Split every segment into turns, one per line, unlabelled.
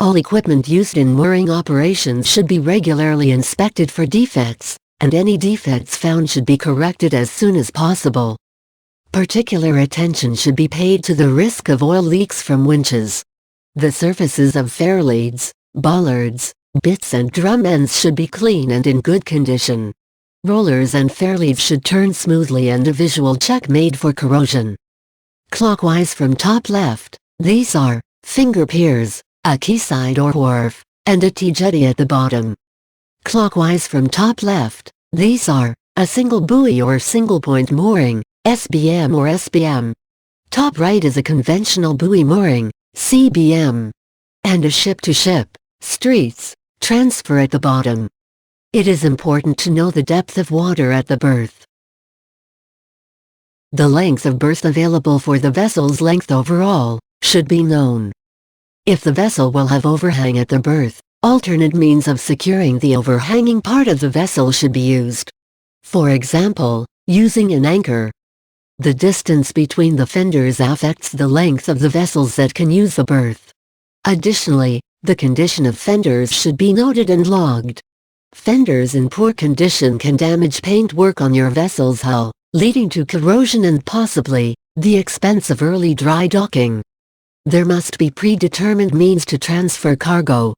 All equipment used in mooring operations should be regularly inspected for defects, and any defects found should be corrected as soon as possible. Particular attention should be paid to the risk of oil leaks from winches. The surfaces of fairleads, bollards, bits and drum ends should be clean and in good condition. Rollers and fairleads should turn smoothly and a visual check made for corrosion. Clockwise from top left, these are finger piers, a quayside or wharf, and a T-jetty at the bottom. Clockwise from top left, these are a single buoy or single point mooring, SBM or SBM. Top right is a conventional buoy mooring, CBM. And a ship-to-ship, streets, transfer at the bottom. It is important to know the depth of water at the berth. The length of berth available for the vessel's length overall should be known. If the vessel will have overhang at the berth, alternate means of securing the overhanging part of the vessel should be used. For example, using an anchor. The distance between the fenders affects the length of the vessels that can use the berth. Additionally, the condition of fenders should be noted and logged. Fenders in poor condition can damage paintwork on your vessel's hull, leading to corrosion and possibly the expense of early dry docking. There must be predetermined means to transfer cargo.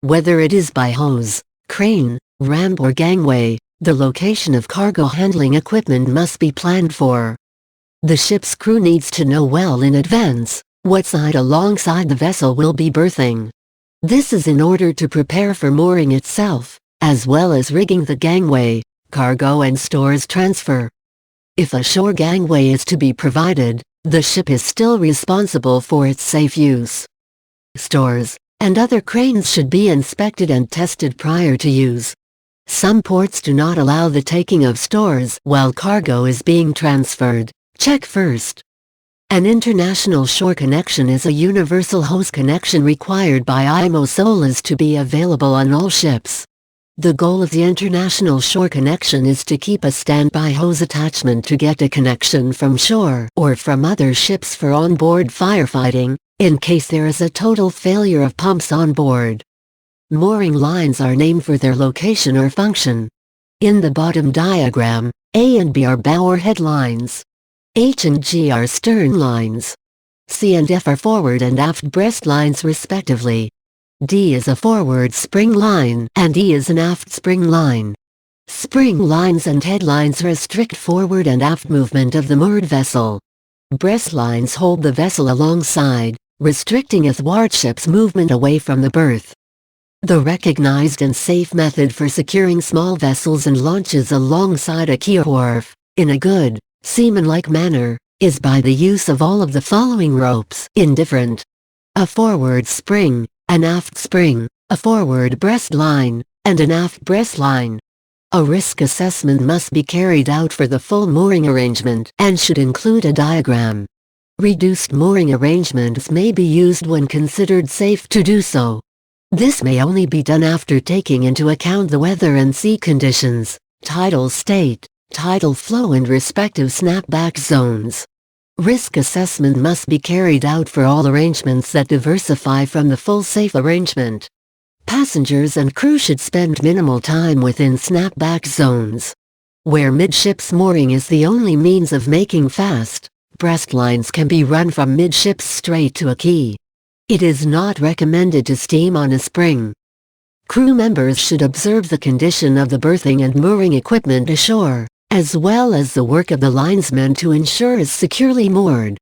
Whether it is by hose, crane, ramp or gangway, the location of cargo handling equipment must be planned for. The ship's crew needs to know well in advance what side alongside the vessel will be berthing. This is in order to prepare for mooring itself, as well as rigging the gangway, cargo and stores transfer. If a shore gangway is to be provided, the ship is still responsible for its safe use. Stores and other cranes should be inspected and tested prior to use. Some ports do not allow the taking of stores while cargo is being transferred. Check first. An international shore connection is a universal hose connection required by IMO SOLAS to be available on all ships. The goal of the international shore connection is to keep a standby hose attachment to get a connection from shore or from other ships for onboard firefighting, in case there is a total failure of pumps on board. Mooring lines are named for their location or function. In the bottom diagram, A and B are bow or head lines. H and G are stern lines. C and F are forward and aft breast lines respectively. D is a forward spring line and E is an aft spring line. Spring lines and head lines restrict forward and aft movement of the moored vessel. Breast lines hold the vessel alongside, restricting athwartship's movement away from the berth. The recognized and safe method for securing small vessels and launches alongside a quay or wharf, in a good, seaman-like manner, is by the use of all of the following ropes in different: a forward spring, an aft spring, a forward breast line, and an aft breast line. A risk assessment must be carried out for the full mooring arrangement and should include a diagram. Reduced mooring arrangements may be used when considered safe to do so. This may only be done after taking into account the weather and sea conditions, tidal state, tidal flow and respective snapback zones. Risk assessment must be carried out for all arrangements that diversify from the full safe arrangement. Passengers and crew should spend minimal time within snapback zones. Where midships mooring is the only means of making fast, breast lines can be run from midships straight to a quay. It is not recommended to steam on a spring. Crew members should observe the condition of the berthing and mooring equipment ashore, as well as the work of the linesmen to ensure it's securely moored.